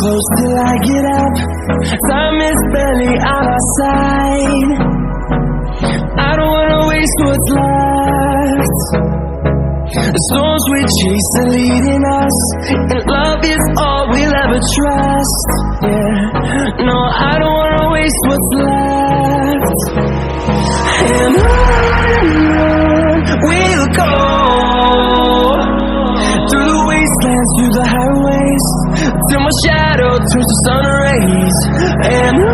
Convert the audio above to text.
close till I get up. Time is barely on our side. I don't wanna waste what's left. The storms we chase are leading us, and love is all we'll ever trust. Yeah, no, I don't wanna waste what's left. And on we'll go, through the wastelands, through the highways, till my shadow turns to sun rays. And